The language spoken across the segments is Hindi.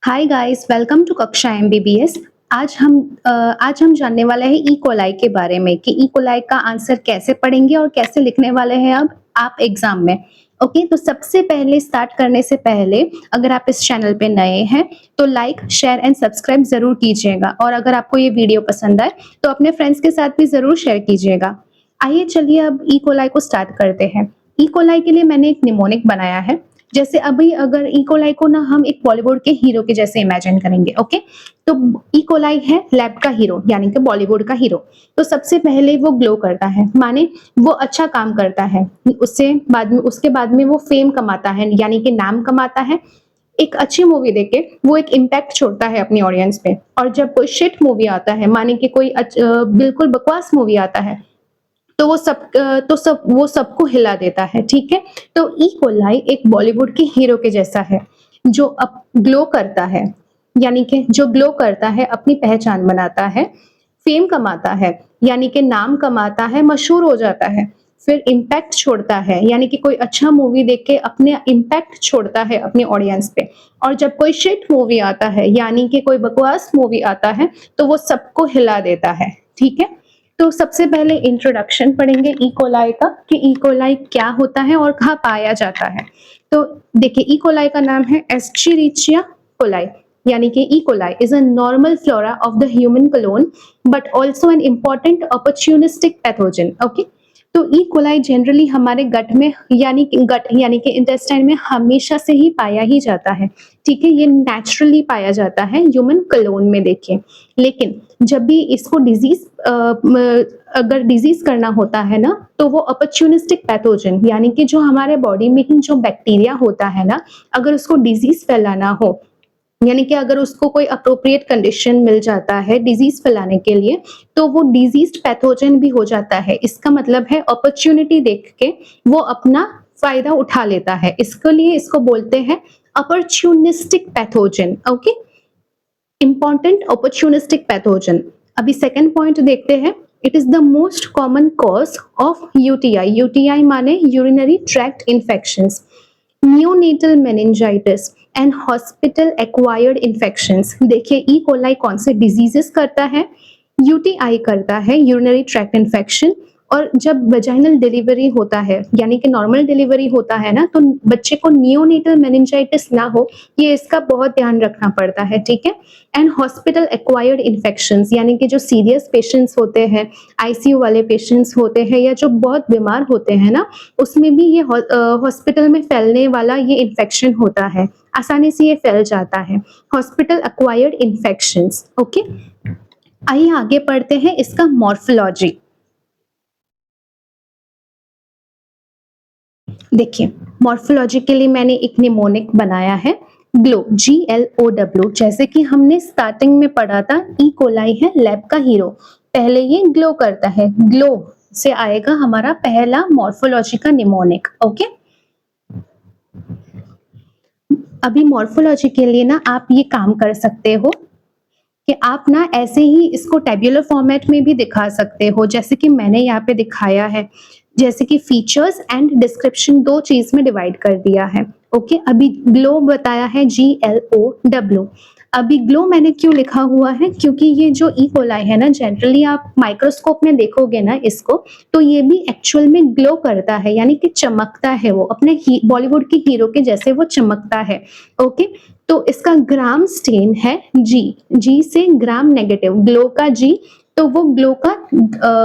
हाय गाइस, वेलकम टू कक्षा एमबीबीएस। आज हम जानने वाले हैं ई कोलाई के बारे में कि ई कोलाई का आंसर कैसे पढ़ेंगे और कैसे लिखने वाले हैं अब आप एग्जाम में। ओके, तो सबसे पहले स्टार्ट करने से पहले अगर आप इस चैनल पे नए हैं तो लाइक, शेयर एंड सब्सक्राइब जरूर कीजिएगा और अगर आपको ये वीडियो पसंद आए तो अपने फ्रेंड्स के साथ भी जरूर शेयर कीजिएगा। आइए चलिए अब ई कोलाई को स्टार्ट करते हैं। ई कोलाई के लिए मैंने एक निमोनिक बनाया है। जैसे अभी अगर ई कोलाई को ना हम एक बॉलीवुड के हीरो के जैसे इमेजिन करेंगे। ओके, तो ई कोलाई है लैब का हीरो यानी कि बॉलीवुड का हीरो। तो सबसे पहले वो ग्लो करता है, माने वो अच्छा काम करता है, उसके बाद में वो फेम कमाता है यानी कि नाम कमाता है। एक अच्छी मूवी देख के वो एक इम्पैक्ट छोड़ता है अपनी ऑडियंस पे। और जब कोई शिट मूवी आता है, माने कि कोई बिल्कुल बकवास मूवी आता है, तो वो सबको हिला देता है। ठीक है, तो ई कोलाई एक बॉलीवुड के हीरो के जैसा है जो अब ग्लो करता है, यानी कि जो ग्लो करता है, अपनी पहचान बनाता है, फेम कमाता है यानी कि नाम कमाता है, मशहूर हो जाता है, फिर इम्पैक्ट छोड़ता है यानी कि कोई अच्छा मूवी देख के अपने इम्पैक्ट छोड़ता है अपनी ऑडियंस पे। और जब कोई शिट मूवी आता है यानी कि कोई बकवास मूवी आता है तो वो सबको हिला देता है। ठीक है, तो सबसे पहले इंट्रोडक्शन पढ़ेंगे ई कोलाई का कि ई कोलाई क्या होता है और कहाँ पाया जाता है। तो देखिए, ई कोलाई का नाम है एस्चेरिचिया कोलाई, यानी कि E coli is a normal flora of the human colon but also an important opportunistic pathogen. Okay, तो ई कोलाई जनरली हमारे गट में यानी कि इंटेस्टाइन में हमेशा से ही पाया ही जाता है। ठीक है, ये नेचुरली पाया जाता है ह्यूमन कोलोन में। देखिए, लेकिन जब भी इसको अगर डिजीज करना होता है ना, तो वो अपॉर्चुनिस्टिक पैथोजन यानी कि जो हमारे बॉडी में ही जो बैक्टीरिया होता है ना, अगर उसको डिजीज फैलाना हो, यानी कि अगर उसको कोई अप्रोप्रिएट कंडीशन मिल जाता है डिजीज फैलाने के लिए, तो वो डिजीज पैथोजन भी हो जाता है। इसका मतलब है अपॉर्चुनिटी देख के वो अपना फायदा उठा लेता है। इसके लिए इसको बोलते हैं opportunistic pathogen. Okay, important opportunistic pathogen. अभी सेकंड पॉइंट देखते हैं। It is the most common cause of UTI. UTI माने urinary tract infections, neonatal meningitis and hospital acquired infections. देखिए, ई कोलाई कौन से डिजीजेस करता है? यूटीआई करता है, यूरिनरी ट्रैक्ट इन्फेक्शन। और जब वेजाइनल डिलीवरी होता है यानी कि नॉर्मल डिलीवरी होता है ना, तो बच्चे को नियोनेटल मेनिंजाइटिस ना हो, ये इसका बहुत ध्यान रखना पड़ता है। ठीक है, एंड हॉस्पिटल एक्वायर्ड इन्फेक्शंस यानी कि जो सीरियस पेशेंट्स होते हैं, आईसीयू वाले पेशेंट्स होते हैं या जो बहुत बीमार होते हैं ना, उसमें भी ये हॉस्पिटल में फैलने वाला ये इन्फेक्शन होता है, आसानी से ये फैल जाता है। Hospital acquired infections. ओके, आइए आगे पढ़ते हैं इसका मॉर्फोलॉजी। देखिए, मॉर्फोलॉजी के लिए मैंने एक निमोनिक बनाया है, ग्लो, GLOW। जैसे कि हमने स्टार्टिंग में पढ़ा था, ई कोलाई है लैब का हीरो, पहले ये ग्लो करता है, ग्लो से आएगा हमारा पहला मॉर्फोलॉजी का निमोनिक। ओके, अभी मॉर्फोलॉजी के लिए ना आप ये काम कर सकते हो कि आप ना ऐसे ही इसको टेब्यूलर फॉर्मेट में भी दिखा सकते हो, जैसे कि मैंने यहाँ पे दिखाया है। जैसे कि फीचर्स एंड डिस्क्रिप्शन दो चीज में डिवाइड कर दिया है। ओके, अभी ग्लो बताया है GLOW। अभी ग्लो मैंने क्यों लिखा हुआ है, क्योंकि ये जो ई कोलाई है ना, जनरली आप माइक्रोस्कोप में देखोगे ना इसको, तो ये भी एक्चुअल में ग्लो करता है यानी कि चमकता है, वो अपने बॉलीवुड के हीरो के जैसे वो चमकता है। ओके, तो इसका ग्राम स्टेन है जी से ग्राम नेगेटिव, ग्लो का जी, तो वो ग्लो का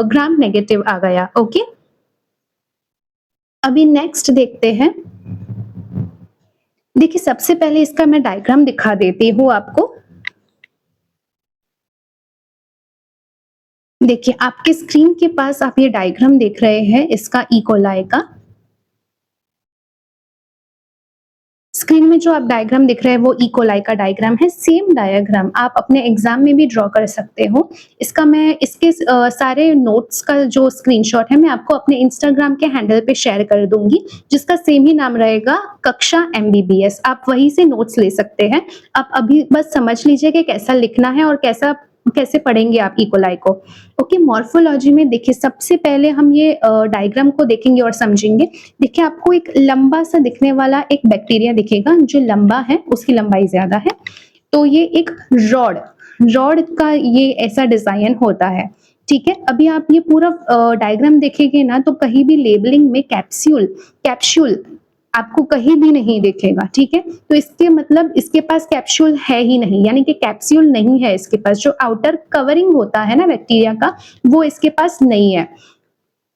ग्राम नेगेटिव आ गया। ओके, अभी नेक्स्ट देखते हैं। देखिए, सबसे पहले इसका मैं डायग्राम दिखा देती हूँ आपको। देखिए, आपके स्क्रीन के पास आप ये डायग्राम देख रहे हैं इसका ई कोलाई का। स्क्रीन में जो आप डायग्राम दिख रहे हैं वो ई कोलाई का डायग्राम है। सेम डायग्राम आप अपने एग्जाम में भी ड्रॉ कर सकते हो। इसका मैं इसके सारे नोट्स का जो स्क्रीनशॉट है मैं आपको अपने इंस्टाग्राम के हैंडल पे शेयर कर दूंगी, जिसका सेम ही नाम रहेगा, कक्षा एमबीबीएस। आप वहीं से नोट्स ले सकते हैं। आप अभी बस समझ लीजिए कि कैसा लिखना है और कैसे पढ़ेंगे आप ई कोलाई को। ओके, मॉर्फोलॉजी में देखिए, सबसे पहले हम ये डायग्राम को देखेंगे और समझेंगे। देखिए, आपको एक लंबा सा दिखने वाला एक बैक्टीरिया दिखेगा, जो लंबा है, उसकी लंबाई ज्यादा है। तो ये एक रॉड रॉड का ये ऐसा डिजाइन होता है, ठीक है। अभी आप ये पूरा डायग्राम देखेंगे ना तो कहीं भी लेबलिंग में कैप्सूल कैप्सूल आपको कहीं भी नहीं दिखेगा, ठीक है। तो इसके मतलब इसके पास कैप्सूल है ही नहीं, यानी कि कैप्सूल नहीं है इसके पास। जो आउटर कवरिंग होता है ना बैक्टीरिया का, वो इसके पास नहीं है।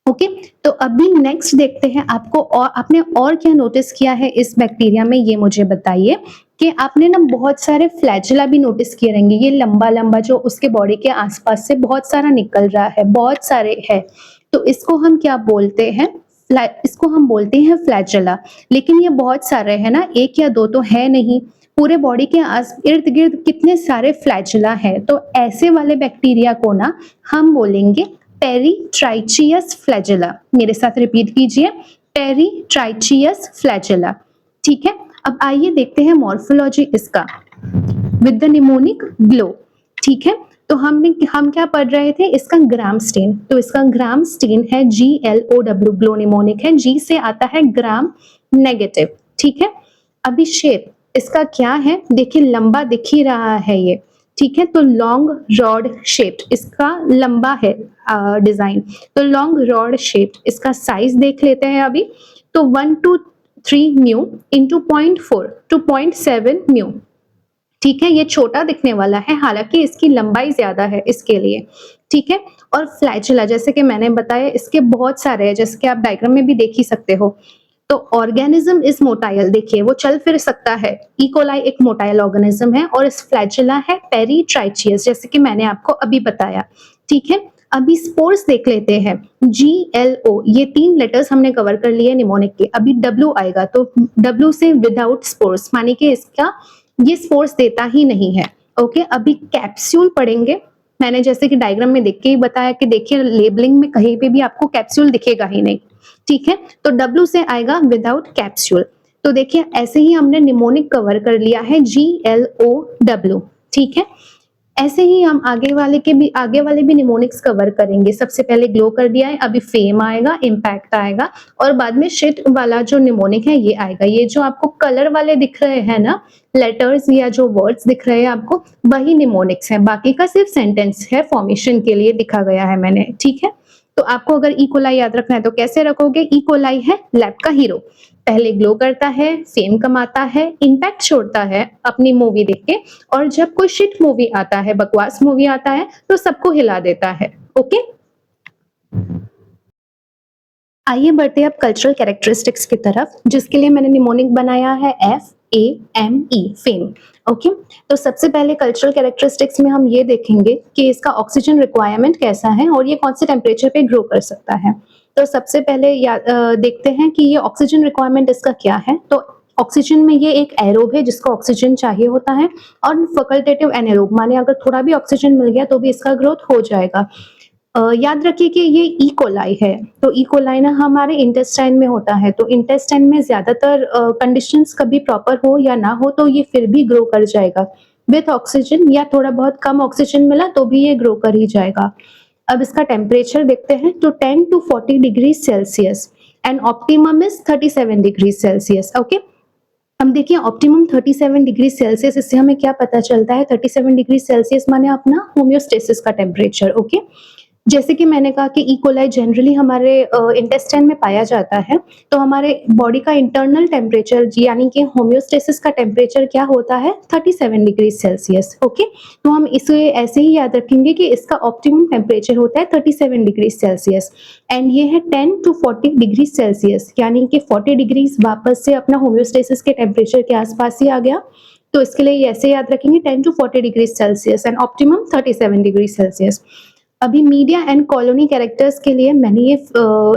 ओके, तो अभी नेक्स्ट देखते हैं आपको और आपने और क्या नोटिस किया है इस बैक्टीरिया में, ये मुझे बताइए। कि आपने ना बहुत सारे फ्लैजेला भी नोटिस किए रहेंगे, ये लंबा लंबा जो उसके बॉडी के आसपास से बहुत सारा निकल रहा है, बहुत सारे है। तो इसको हम क्या बोलते हैं, इसको हम बोलते हैं फ्लैजेला। लेकिन ये बहुत सारे है ना, एक या दो तो है नहीं, पूरे बॉडी के आस इर्द गिर्द कितने सारे फ्लैजेला है। तो ऐसे वाले बैक्टीरिया को ना हम बोलेंगे पेरीट्राइचियस फ्लैजेला। मेरे साथ रिपीट कीजिए, पेरीट्राइचियस फ्लैजेला, ठीक है। अब आइए देखते हैं मॉर्फोलॉजी इसका विद द निमोनिक ग्लो, ठीक है। तो हम क्या पढ़ रहे थे, इसका ग्राम स्टेन। तो इसका ग्राम स्टेन है GLOW, ग्लो निमोनिक है, जी से आता है ग्राम नेगेटिव, ठीक है। अभी शेप इसका क्या है, देखिए लंबा दिख ही रहा है ये, ठीक है। तो लॉन्ग रॉड शेप्ड, इसका लंबा है डिजाइन, तो लॉन्ग रॉड शेप्ड। इसका साइज देख लेते हैं अभी, तो 1 to 3 mu into 0.4 to 0.7 mu, ठीक है। ये छोटा दिखने वाला है, हालांकि इसकी लंबाई ज्यादा है इसके लिए, ठीक है। और फ्लैचुला जैसे कि मैंने बताया, इसके बहुत सारे हैं, जैसे कि आप डायग्राम में भी देख ही सकते हो। तो ऑर्गेनिज्म इज मोटाइल, देखिए वो चल फिर सकता है। इकोलाई एक मोटाइल ऑर्गेनिज्म है और इस फ्लैचुला है पेरीट्राइचियस, जैसे कि मैंने आपको अभी बताया, ठीक है। अभी स्पोर्स देख लेते हैं, GLO, ये 3 लेटर्स हमने कवर कर लिए निमोनिक के। अभी W आएगा, तो W से विदाउट स्पोर्स, माने कि इसका ये स्पोर्स देता ही नहीं है। ओके, अभी कैप्सूल पढ़ेंगे। मैंने जैसे कि डायग्राम में देख के ही बताया कि देखिए लेबलिंग में कहीं पे भी आपको कैप्सूल दिखेगा ही नहीं, ठीक है। तो W से आएगा विदाउट कैप्सूल। तो देखिए ऐसे ही हमने निमोनिक कवर कर लिया है, GLOW, ठीक है। ऐसे ही हम आगे वाले भी निमोनिक्स कवर करेंगे। सबसे पहले ग्लो कर दिया है, अभी फेम आएगा, इम्पैक्ट आएगा, और बाद में शिट वाला जो निमोनिक है ये आएगा। ये जो आपको कलर वाले दिख रहे हैं ना, लेटर्स या जो वर्ड्स दिख रहे हैं आपको, वही निमोनिक्स है। बाकी का सिर्फ सेंटेंस है, फॉर्मेशन के लिए दिखा गया है मैंने, ठीक है। तो आपको अगर इकोलाई याद रखना है तो कैसे रखोगे, इकोलाई है लैब का हीरो, पहले ग्लो करता है, फेम कमाता है, इम्पैक्ट छोड़ता है अपनी मूवी देख के, और जब कोई शिट मूवी आता है, बकवास मूवी आता है, तो सबको हिला देता है। ओके, आइए बढ़ते हैं अब कल्चरल कैरेक्टरिस्टिक्स की तरफ, जिसके लिए मैंने निमोनिक बनाया है FAME, फेम। ओके, तो सबसे पहले कल्चरल कैरेक्टरिस्टिक्स में हम ये देखेंगे कि इसका ऑक्सीजन रिक्वायरमेंट कैसा है और ये कौन से टेम्परेचर पे ग्रो कर सकता है। तो सबसे पहले देखते हैं कि ये ऑक्सीजन रिक्वायरमेंट इसका क्या है। तो ऑक्सीजन में ये एक एरोब है जिसको ऑक्सीजन चाहिए होता है, और फैकल्टेटिव एनारोब, माने अगर थोड़ा भी ऑक्सीजन मिल गया तो भी इसका ग्रोथ हो जाएगा। याद रखिए कि ये इकोलाई है, तो इकोलाई ना हमारे इंटेस्टाइन में होता है। तो इंटेस्टाइन में ज्यादातर कंडीशंस कभी प्रॉपर हो या ना हो तो ये फिर भी ग्रो कर जाएगा विथ ऑक्सीजन, या थोड़ा बहुत कम ऑक्सीजन मिला तो भी ये ग्रो कर ही जाएगा। अब इसका टेम्परेचर देखते हैं, तो 10 to 40 degree Celsius and optimum is 37 degree Celsius. Okay, अब देखिए ऑप्टिमम 37 डिग्री सेल्सियस, इससे हमें क्या पता चलता है, 37 डिग्री सेल्सियस माने अपना होम्योस्टेसिस का टेम्परेचर। ओके, जैसे कि मैंने कहा कि इकोलाई जनरली हमारे इंटेस्टाइन में पाया जाता है, तो हमारे बॉडी का इंटरनल टेम्परेचर यानी कि होम्योस्टेसिस का टेम्परेचर क्या होता है, 37 डिग्री सेल्सियस। ओके, तो हम इसे ऐसे ही याद रखेंगे कि इसका ऑप्टिमम टेम्परेचर होता है 37 डिग्री सेल्सियस, एंड ये है 10 to 40 डिग्री सेल्सियस, यानी कि 40 डिग्रीज वापस से अपना होम्योस्टेसिस के टेम्परेचर के आसपास ही आ गया। तो इसके लिए ऐसे याद रखेंगे 10 to 40 degree Celsius and optimum 37 degree Celsius. अभी मीडिया एंड कॉलोनी कैरेक्टर्स के लिए मैंने ये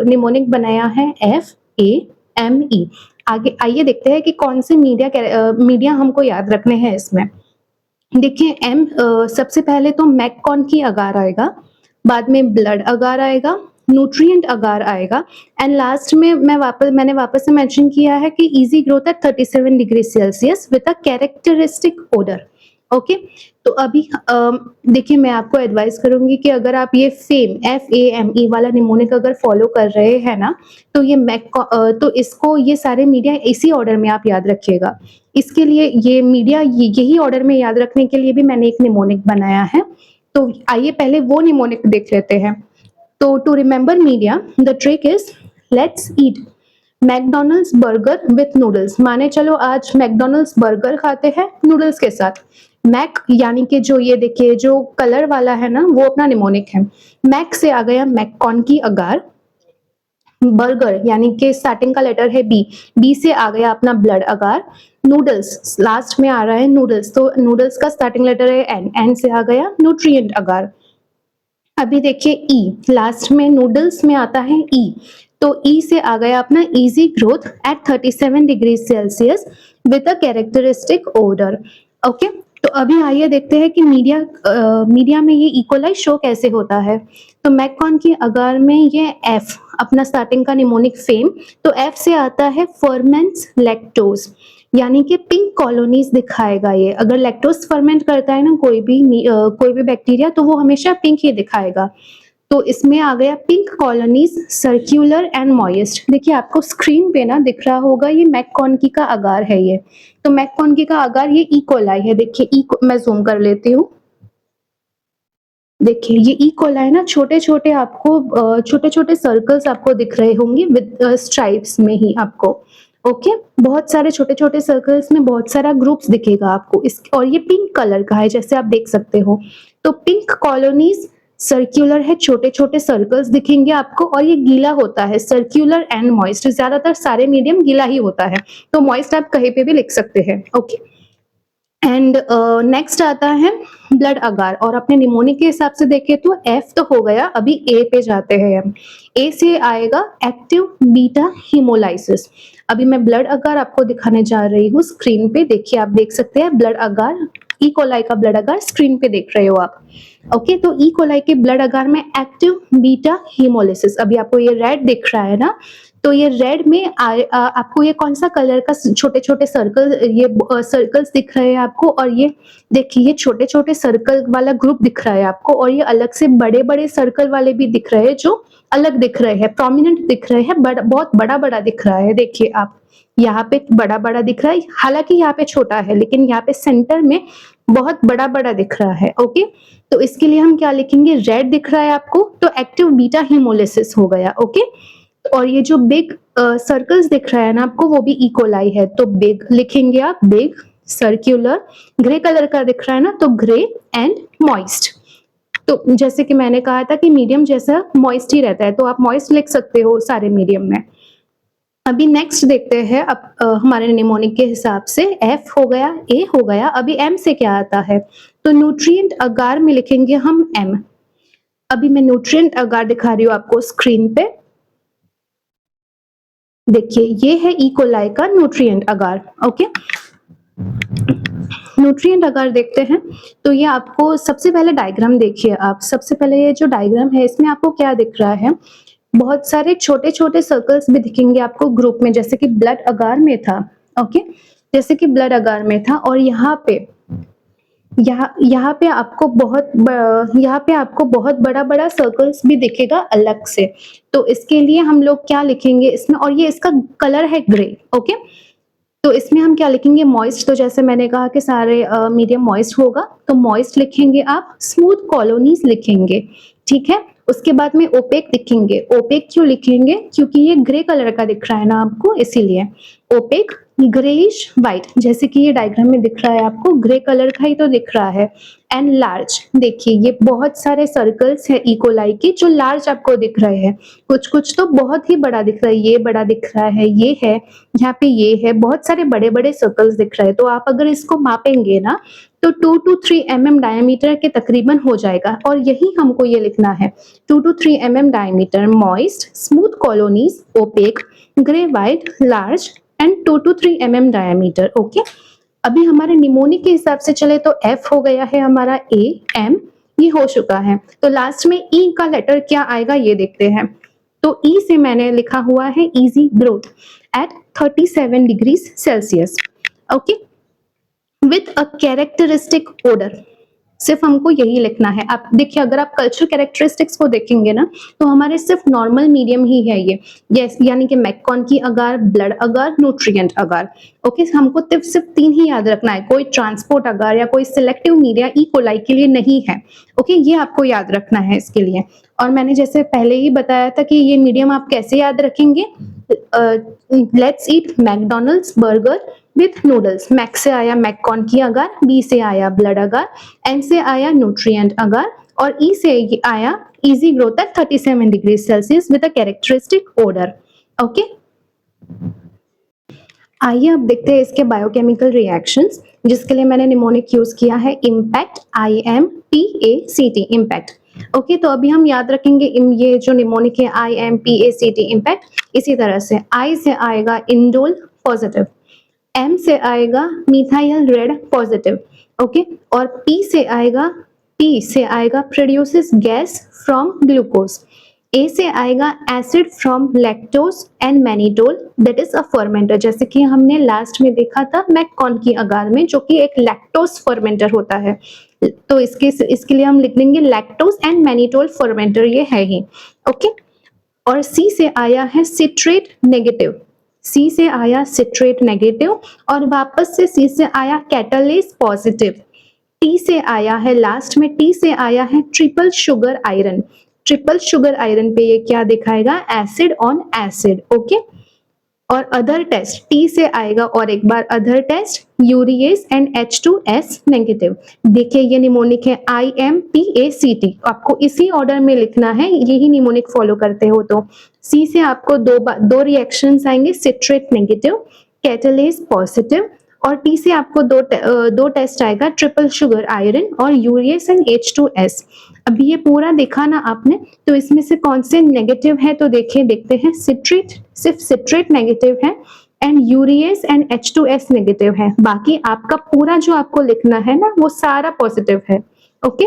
निमोनिक बनाया है FAME। आगे आइए देखते हैं कि कौन से मीडिया हमको याद रखने हैं इसमें। देखिए सबसे पहले तो मैककॉन की अगार आएगा, बाद में ब्लड अगार आएगा, न्यूट्रिएंट अगार आएगा, एंड लास्ट में मैंने वापस से मेंशन किया है कि easy growth at 37 degree Celsius with a characteristic odour. Okay, तो अभी देखिए मैं आपको एडवाइस करूँगी कि अगर आप ये फेम FAME वाला निमोनिक अगर फॉलो कर रहे हैं ना, तो ये तो इसको ये सारे मीडिया इसी ऑर्डर में आप याद रखिएगा। इसके लिए ये मीडिया यही ऑर्डर में याद रखने के लिए भी मैंने एक निमोनिक बनाया है। तो आइए पहले वो निमोनिक देख लेते हैं। तो to remember media, the trick is let's eat McDonald's burger with noodles. माने चलो आज मैकडॉनल्ड्स बर्गर खाते हैं नूडल्स के साथ। मैक यानी कि जो ये देखिए जो कलर वाला है ना वो अपना निमोनिक है। मैक से आ गया मैककॉन की अगार। बर्गर यानी कि स्टार्टिंग का लेटर है बी, बी से आ गया अपना ब्लड अगार। नूडल्स लास्ट में आ रहा है नूडल्स, तो नूडल्स का स्टार्टिंग लेटर है एन, एन से आ गया न्यूट्रिएंट अगार। अभी देखिए ई, लास्ट में नूडल्स में आता है ई, तो ई से आ गया अपना easy growth at 37 degree Celsius with a characteristic odour. Okay, तो अभी आइए देखते हैं कि मीडिया में ये इकोलाई शो कैसे होता है। तो मैककॉन की अगार में ये एफ अपना स्टार्टिंग का निमोनिक फेम, तो एफ से आता है फर्मेंट्स लैक्टोज, यानी कि पिंक कॉलोनीज दिखाएगा ये। अगर लैक्टोज फर्मेंट करता है ना कोई भी बैक्टीरिया, तो वो हमेशा पिंक ही दिखाएगा। तो इसमें आ गया pink colonies circular and moist. देखिए आपको स्क्रीन पे ना दिख रहा होगा ये मैककॉन्की का अगार है ये। तो मैककॉन्की का अगार ये इकोलाई है। देखिए मैं जूम कर लेती हूँ। देखिए ये इकोलाई ना छोटे-छोटे आपको छोटे-छोटे सर्कल्स आपको दिख रहे होंगे विद स्ट्राइप्स में ही आपको। ओके, बहुत सारे छोटे-छोटे सर्कल्स में बहुत सारा ग्रुप्स दिखेगा आपको इस, और ये पिंक कलर का है जैसे आप देख सकते हो। तो पिंक कॉलोनीज सर्कुलर है, छोटे-छोटे सर्कल्स दिखेंगे आपको, और ये गीला होता है सर्कुलर एंड मॉइस्ट। ज्यादातर सारे मीडियम गीला ही होता है, तो मॉइस्ट आप कहीं पे भी लिख सकते हैं। ओके, एंड नेक्स्ट आता है ब्लड अगार, और अपने निमोनिक के हिसाब से देखें तो एफ तो हो गया, अभी ए पे जाते हैं हम। ए से आएगा एक्टिव बीटा हीमोलाइसिस। अभी मैं ब्लड अगार आपको दिखाने जा रही हूँ स्क्रीन पे। देखिए आप देख सकते हैं ब्लड अगार, ई कोलाई का ब्लड अगार स्क्रीन पे देख रहे हो आप। ओके, तो ई कोलाई के ब्लड अगार में एक्टिव बीटा हीमोलाइसिस, अभी आपको ये रेड दिख रहा है ना, तो ये रेड में आपको ये कौन सा कलर का छोटे-छोटे सर्कल, ये सर्कल्स दिख रहे हैं आपको, और ये देखिए ये छोटे-छोटे सर्कल वाला ग्रुप दिख रहा है आपको, और ये अलग से बड़े-बड़े सर्कल वाले भी दिख रहे हैं जो अलग दिख रहे हैं, प्रोमिनेंट दिख रहे हैं, बहुत बड़ा-बड़ा दिख रहा है। देखिए आप यहाँ पे बड़ा-बड़ा दिख रहा है, हालांकि यहाँ पे छोटा है लेकिन यहाँ पे सेंटर में बहुत बड़ा-बड़ा दिख रहा है। ओके, तो इसके लिए हम क्या लिखेंगे, रेड दिख रहा है आपको तो एक्टिव बीटा हीमोलिसिस हो गया। ओके, और ये जो बिग सर्कल्स दिख रहा है ना आपको वो भी इकोलाई है, तो बिग लिखेंगे आप, बिग सर्कुलर, ग्रे कलर का दिख रहा है ना तो ग्रे एंड मॉइस्ट। तो जैसे कि मैंने कहा था कि मीडियम जैसा मॉइस्ट ही रहता है, तो आप मॉइस्ट लिख सकते हो सारे मीडियम में। अभी नेक्स्ट देखते हैं अब हमारे निमोनिक के हिसाब से एफ हो गया, ए हो गया, अभी एम से क्या आता है, तो न्यूट्रिएंट अगार में लिखेंगे हम एम। अभी मैं न्यूट्रिएंट अगार दिखा रही हूँ आपको स्क्रीन पे। देखिए ये है ई कोलाई का न्यूट्रिएंट अगार। ओके, न्यूट्रिएंट अगर देखते हैं तो ये आपको सबसे पहले डायग्राम देखिए आप। सबसे पहले ये जो डायग्राम है इसमें आपको क्या दिख रहा है, बहुत सारे छोटे-छोटे सर्कल्स भी दिखेंगे आपको ग्रुप में, जैसे कि ब्लड अगार में था। ओके, जैसे कि ब्लड अगार में था, और यहाँ पे आपको बहुत बड़ा-बड़ा सर्कल्स भी दिखेगा अलग से। तो इसके लिए हम लोग क्या लिखेंगे इसमें, और ये इसका कलर है ग्रे। ओके, तो इसमें हम क्या लिखेंगे, मॉइस्ट, तो जैसे मैंने कहा कि सारे मीडियम मॉइस्ट होगा तो मॉइस्ट लिखेंगे आप, स्मूथ कॉलोनीज लिखेंगे। ठीक है, उसके बाद में ओपेक लिखेंगे। ओपेक क्यों लिखेंगे, क्योंकि ये ग्रे कलर का दिख रहा है ना आपको, इसीलिए ओपेक ग्रेइश व्हाइट, जैसे कि ये डायग्राम में दिख रहा है आपको ग्रे कलर का ही तो दिख रहा है। एंड लार्ज, देखिए ये बहुत सारे सर्कल्स है इकोलाई के जो लार्ज आपको दिख रहे हैं, कुछ तो बहुत ही बड़ा दिख रहा है, ये बड़ा दिख रहा है, ये है, यहाँ पे ये है, बहुत सारे बड़े-बड़े सर्कल्स दिख रहे हैं। तो आप अगर इसको मापेंगे ना तो 2 to 3 mm डायमीटर के तकरीबन हो जाएगा, और यही हमको ये लिखना है 2 to 3 mm diameter, moist, smooth colonies, opaque, grey white, large and 2 to 3 mm diameter. Okay, अभी हमारे निमोनिक के हिसाब से चले तो एफ हो गया है हमारा, ए, एम ये हो चुका है। तो लास्ट में ई का लेटर क्या आएगा ये देखते हैं। तो ई से मैंने लिखा हुआ है easy growth at 37 degree Celsius. Okay, with a characteristic odour. सिर्फ हमको यही लिखना है। आप देखिए, अगर आप कल्चर कैरेक्टरिस्टिक्स को देखेंगे ना, तो हमारे सिर्फ नॉर्मल मीडियम ही है ये। यस, यानी कि मैककॉन की अगार, ब्लड अगार, न्यूट्रिएंट अगार। ओके, हमको सिर्फ 3 ही याद रखना है, कोई ट्रांसपोर्ट अगार या कोई सिलेक्टिव मीडिया ई कोलाई के लिए नहीं है। ओके, ये आपको याद रखना है इसके लिए। और मैंने जैसे पहले ही बताया था कि ये मीडियम आप कैसे याद रखेंगे। Let's eat McDonald's burger with noodles. Mac से आया मैककॉन की अगार, बी से आया ब्लड अगार, एन से आया न्यूट्रिएंट अगार, और ई से आया easy growth at 37 degree Celsius with a characteristic odour. Okay, आइए अब देखते हैं इसके बायोकेमिकल रिएक्शंस, जिसके लिए मैंने निमोनिक यूज किया है इम्पैक्ट, IMPACT इम्पैक्ट। ओके, तो अभी हम याद रखेंगे ये जो निमोनिक है IMPACT इम्पैक्ट। इसी तरह से आई से आएगा इंडोल पॉजिटिव, एम से आएगा मिथाइल रेड पॉजिटिव। ओके, और पी से आएगा प्रोड्यूसेस गैस फ्रॉम ग्लूकोज। ए से आएगा acid from lactose and mannitol, that is a fermenter, जैसे कि हमने लास्ट में देखा था मैककॉन की अगार में, जो कि एक लैक्टोज फर्मेंटर होता है। तो इसके लिए हम लिख देंगे लैक्टोज एंड मैनिटोल फर्मेंटर, ये है ही। ओके, और सी से आया है सिट्रेट नेगेटिव, सी से आया सिट्रेट नेगेटिव, और वापस से सी से आया कैटालेस पॉजिटिव। टी से आया है, लास्ट में टी से आया है triple sugar iron. Triple sugar iron पे ये क्या दिखाएगा, एसिड ऑन एसिड। ओके, और अदर टेस्ट, टी से आएगा और एक बार other test, urease and H2S negative. देखिए ये निमोनिक है IMPACT, आपको इसी ऑर्डर में लिखना है, यही निमोनिक फॉलो करते हो। तो सी से आपको दो रिएक्शंस आएंगे, सिट्रेट नेगेटिव, कैटालेस पॉजिटिव, और टी से आपको दो टेस्ट आएगा, ट्रिपल शुगर आयरन और यूरिएस एंड H2S। अभी ये पूरा देखा ना आपने, तो इसमें से कौन से नेगेटिव है, तो देखिए देखते हैं, सिट्रेट, सिर्फ सिट्रेट नेगेटिव है, एंड यूरिएस एंड H2S नेगेटिव है। बाकी आपका पूरा जो आपको लिखना है ना, वो सारा पॉजिटिव है। ओके,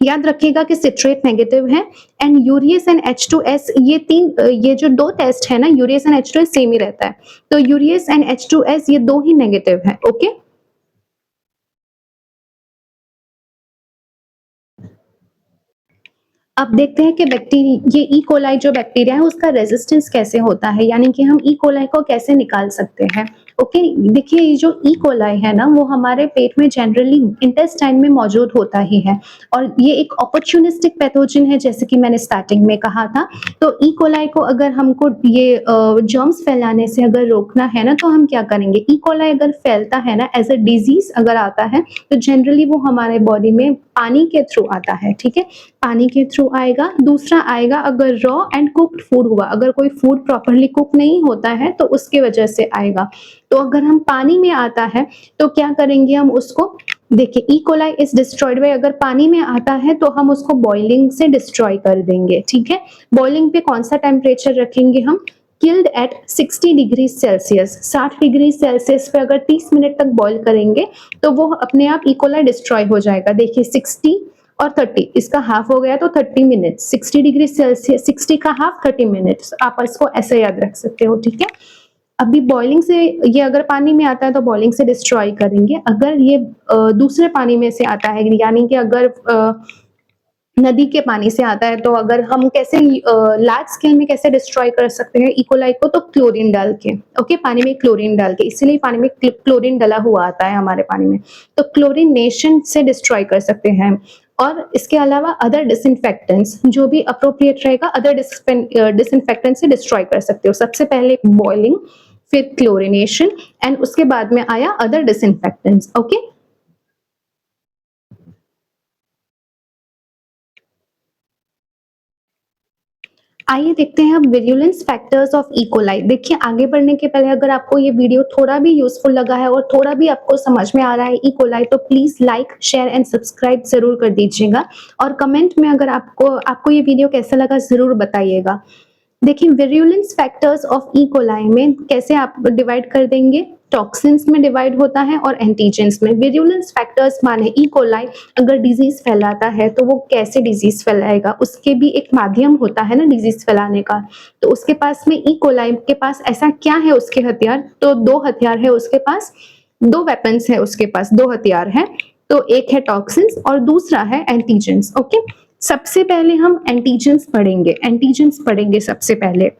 याद रखिएगा कि सिट्रेट नेगेटिव है एंड यूरियस एंड H2S, ये जो दो टेस्ट है ना, यूरियस एंड H2S सेम ही रहता है, तो यूरियस एंड H2S ये दो ही नेगेटिव है। ओके, अब देखते हैं कि बैक्टीरिया, ये ई कोलाई जो बैक्टीरिया है उसका रेजिस्टेंस कैसे होता है, यानी कि हम ई कोलाई को कैसे निकाल सकते हैं। ओके, देखिए ये जो ई कोलाई है ना, वो हमारे पेट में जनरली इंटेस्टाइन में मौजूद होता ही है, और ये एक अपॉर्चुनिस्टिक पैथोजन है, जैसे कि मैंने स्टार्टिंग में कहा था। तो ई कोलाई को अगर हमको ये जर्म्स फैलाने से अगर रोकना है ना, तो हम क्या करेंगे, ई कोलाई अगर फैलता है ना, एज अ डिजीज अगर आता है, तो जनरली वो हमारे बॉडी में पानी के थ्रू आता है। ठीक है, पानी के थ्रू आएगा। दूसरा आएगा अगर रॉ एंड कुक्ड फूड हुआ, अगर कोई फूड प्रॉपरली कुक नहीं होता है तो उसके वजह से आएगा। तो अगर हम पानी में आता है तो क्या करेंगे हम उसको, देखिए E coli is destroyed by, अगर पानी में आता है तो हम उसको बॉइलिंग से डिस्ट्रॉय कर देंगे। ठीक है, बॉइलिंग पे कौन सा टेम्परेचर रखेंगे हम, killed at 60 degree Celsius, 60 degree Celsius पे अगर 30 मिनट तक बॉईल करेंगे तो वो अपने आप ई कोलाई डिस्ट्रॉय हो जाएगा। देखिए 60 और 30, इसका हाफ हो गया तो 30 मिनट, 60 डिग्री सेल्सियस, 60 का हाफ 30 मिनट्स, आप इसको ऐसे याद रख सकते हो। ठीक है, अभी बॉइलिंग से, ये अगर पानी में आता है तो बॉइलिंग से डिस्ट्रॉय करेंगे। अगर ये दूसरे पानी में से आता है, यानी कि अगर नदी के पानी से आता है, तो अगर हम कैसे लार्ज स्केल में कैसे डिस्ट्रॉय कर सकते हैं इकोलाई को, तो क्लोरीन डाल के। ओके, पानी में क्लोरीन डाल के, इसीलिए पानी में क्लोरीन डला हुआ आता है हमारे पानी में, तो क्लोरीनेशन से डिस्ट्रॉय कर सकते हैं। और इसके अलावा अदर डिसइंफेक्टेंट्स जो भी अप्रोप्रिएट रहेगा, अदर डिसइंफेक्टेंट से डिस्ट्रॉय कर सकते हो। सबसे पहले बॉइलिंग, फिर क्लोरिनेशन, एंड उसके बाद में आया अदर डिसइंफेक्टेंट्स। ओके, आइए देखते हैं अब virulence factors of E coli. देखिए आगे बढ़ने के पहले अगर आपको ये वीडियो थोड़ा भी यूजफुल लगा है और थोड़ा भी आपको समझ में आ रहा है ई कोलाई, तो please like, share and subscribe जरूर कर दीजिएगा, और कमेंट में अगर आपको ये वीडियो कैसा लगा जरूर बताइएगा। देखिए virulence factors of E coli में कैसे आप डिवाइड कर देंगे, टॉक्सिन्स में डिवाइड होता है और एंटीजेंस में। विरुलेंस फैक्टर्स माने ई कोलाई अगर डिजीज फैलाता है तो वो कैसे डिजीज फैलाएगा, उसके भी एक माध्यम होता है ना डिजीज फैलाने का। तो उसके पास में ई कोलाई के पास ऐसा क्या है उसके हथियार, तो दो हथियार है उसके पास, दो वेपन्स है उसके पास, दो हथियार है। तो एक है टॉक्सिन्स और दूसरा है एंटीजेंस। ओके, सबसे पहले हम एंटीजेंस पढ़ेंगे, एंटीजेंस पढ़ेंगे सबसे पहले।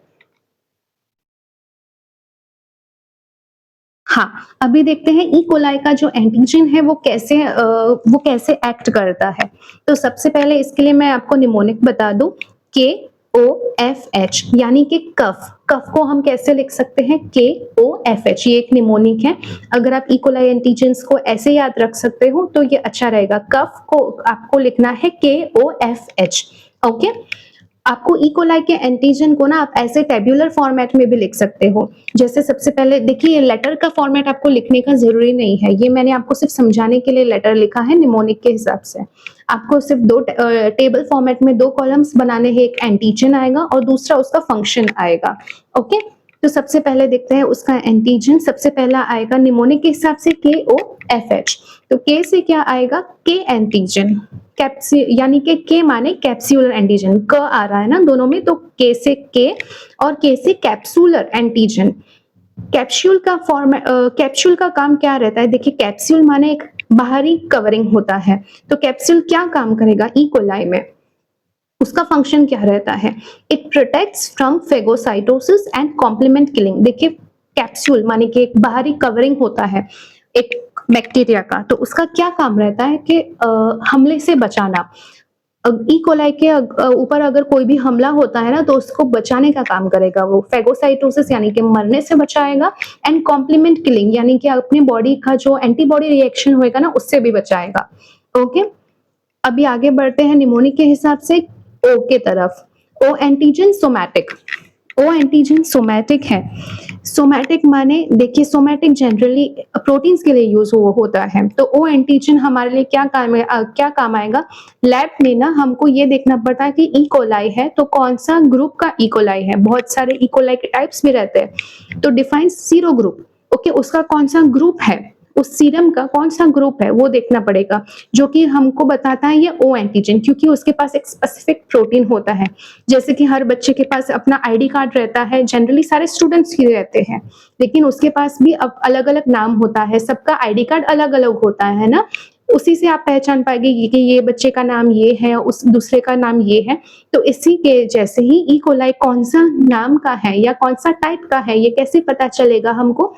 हाँ, अभी देखते हैं ई कोलाई का जो एंटीजन है वो कैसे एक्ट करता है। तो सबसे पहले इसके लिए मैं आपको निमोनिक बता दूं, KOFH यानी कि कफ। कफ को हम कैसे लिख सकते हैं, KOFH, ये एक निमोनिक है। अगर आप ई कोलाई एंटीजेंस को ऐसे याद रख सकते हो तो ये अच्छा रहेगा। कफ को आपको लिखना है KOFH। ओके, आपको ई कोलाई के एंटीजन को ना आप ऐसे टेब्यूलर फॉर्मेट में भी लिख सकते हो। जैसे सबसे पहले देखिए, लेटर का फॉर्मेट आपको लिखने का जरूरी नहीं है, ये मैंने आपको सिर्फ समझाने के लिए लेटर लिखा है निमोनिक के हिसाब से। आपको सिर्फ दो टेबल फॉर्मेट में दो कॉलम्स बनाने हैं, एक एंटीजन आएगा और दूसरा उसका फंक्शन आएगा। ओके, तो सबसे पहले देखते हैं उसका एंटीजन। सबसे पहला आएगा निमोनिक के हिसाब से KOFH। तो के से क्या आएगा, के एंटीजन, यानी कि के माने कैप्सूलर एंटीजन, क आ रहा है ना दोनों में, तो के से के और के से कैप्सूलर एंटीजन। कैप्सूल का कैप्सूल का काम क्या रहता है, देखिए कैप्सूल माने एक बाहरी कवरिंग होता है। तो कैप्सूल क्या काम करेगा ई कोलाई में, उसका फंक्शन क्या रहता है, it protects from phagocytosis and complement killing. देखिए कैप्सूल माने कि एक बाहरी कवरिंग होता है एक बैक्टीरिया का, तो उसका क्या काम रहता है कि हमले से बचाना। ई कोलाई के ऊपर अगर कोई भी हमला होता है ना तो उसको बचाने का काम करेगा वो, फेगोसाइटोसिस यानी कि मरने से बचाएगा, एंड कॉम्प्लीमेंट किलिंग यानी कि अपनी बॉडी का जो एंटीबॉडी रिएक्शन होएगा ना उससे भी बचाएगा। ओके, अभी आगे बढ़ते हैं निमोनिक के हिसाब से ओ के तरफ। O antigen somatic, O antigen somatic है। सोमैटिक माने देखिए सोमैटिक जनरली प्रोटीन्स के लिए यूज होता है। तो ओ एंटीजन हमारे लिए क्या काम आएगा, लैब में ना हमको ये देखना पड़ता है कि ई कोलाई है तो कौन सा ग्रुप का ई कोलाई है। बहुत सारे ई कोलाई के टाइप्स भी रहते हैं, तो डिफाइन सीरो ग्रुप। ओके, उसका कौन सा ग्रुप है, उस सीरम का कौन सा ग्रुप है वो देखना पड़ेगा, जो कि हमको बताता है ये ओ एंटीजन, क्योंकि उसके पास एक स्पेसिफिक प्रोटीन होता है। जैसे कि हर बच्चे के पास अपना आईडी कार्ड रहता है, जनरली सारे स्टूडेंट्स ही रहते हैं, लेकिन उसके पास भी अब अलग अलग नाम होता है, सबका आईडी कार्ड अलग अलग होता है ना। उसी से आप पहचान पाएंगे कि ये बच्चे का नाम ये है, उस दूसरे का नाम ये है। तो इसी के जैसे ही ई कोलाई कौन सा नाम का है या कौन सा टाइप का है ये कैसे पता चलेगा हमको,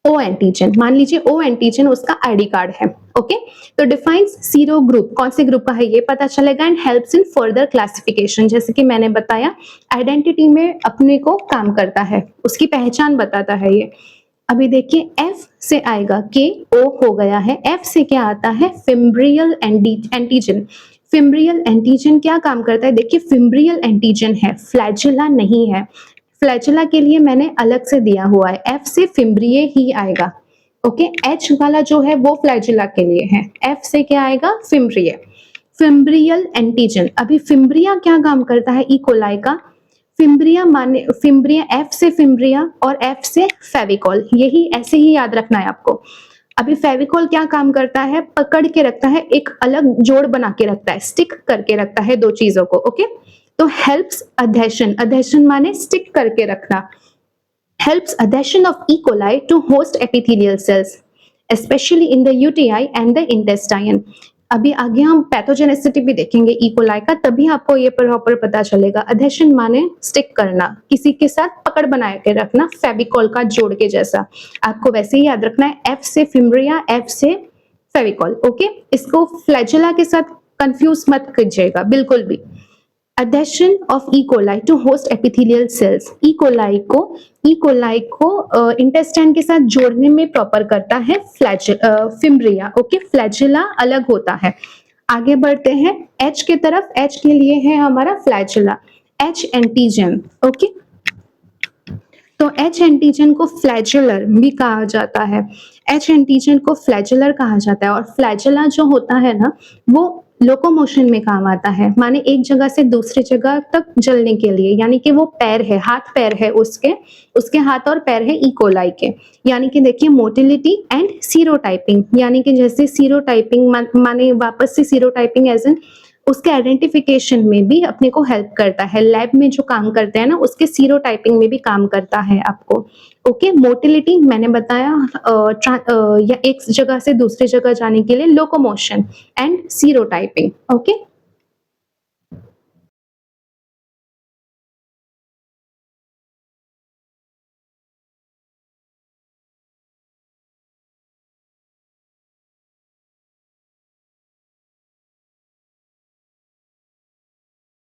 ओ एंटीजन, मान लीजिए ओ एंटीजन उसका आईडी कार्ड है। ओके, तो डिफाइंस सीरो ग्रुप, कौन से ग्रुप का है ये पता चलेगा, and helps in further classification. जैसे कि मैंने बताया आइडेंटिटी में अपने को काम करता है, उसकी पहचान बताता है ये। अभी देखिए एफ से आएगा, के ओ हो गया है, एफ से क्या आता है, फिम्ब्रियल एंटीजन। फिम्ब्रियल एंटीजन क्या काम करता है, देखिए फिम्ब्रियल एंटीजन है, फ्लैजेला नहीं है। फ्लैजेला के लिए मैंने अलग से दिया हुआ है, एफ से फिम्ब्रिये ही आएगा। ओके, एच वाला जो है वो फ्लैजेला के लिए है, एफ से क्या आएगा, फिम्ब्रिये। फिम्ब्रियल एंटीजन, अभी फिम्ब्रिया क्या काम करता है ई कोलाई का, फिम्ब्रिया माने फिम्ब्रिया, एफ से फिम्ब्रिया और एफ से फेविकॉल, यही ऐसे ही याद रखना है आपको। अभी फेविकॉल क्या काम करता है, पकड़ के रखता है, एक अलग जोड़ बना के रखता है, स्टिक करके रखता है दो चीजों को। ओके, तो हेल्प्स अधेशन, अधेशन माने स्टिक करके रखना, helps adhesion of E. coli to host epithelial cells, especially in the UTI and the intestine. अभी आगे हम पैथोजेनेसिटी भी देखेंगे ई कोलाई का, तभी आपको ये प्रॉपर पता चलेगा। अधेशन माने स्टिक करना, किसी के साथ पकड़ बना के रखना, फेविकॉल का जोड़ के जैसा, आपको वैसे ही याद रखना है, एफ से फिम्ब्रिया, एफ से फेविकॉल। ओके, इसको फ्लैजेला के साथ कंफ्यूज मत कीजिएगा बिल्कुल भी। Adhesion of E. coli to host epithelial cells, E coli को इंटेस्टाइन के साथ जोड़ने में प्रॉपर करता है फिम्ब्रिया। ओके, फ्लैजेला अलग होता है। आगे बढ़ते हैं H के तरफ, H के लिए है हमारा फ्लैजेला, H एंटीजन। ओके, तो H एंटीजन को फ्लैजेलर भी कहा जाता है, H एंटीजन को फ्लैजेलर कहा जाता है। और फ्लैजेला जो होता है ना वो लोकोमोशन में काम आता है, माने एक जगह से दूसरी जगह तक जलने के लिए, यानी कि वो पैर है, हाथ पैर है उसके हाथ और पैर है ई कोलाई के। यानी कि देखिए मोटिलिटी एंड सीरोटाइपिंग, यानी कि जैसे सीरोटाइपिंग माने वापस से सीरोटाइपिंग एज इन उसके आइडेंटिफिकेशन में भी अपने को हेल्प करता है। लैब में जो काम करते हैं ना, उसके सीरोटाइपिंग में भी काम करता है आपको। ओके, मोटिलिटी मैंने बताया, या एक जगह से दूसरी जगह जाने के लिए लोकोमोशन एंड सीरोटाइपिंग। ओके।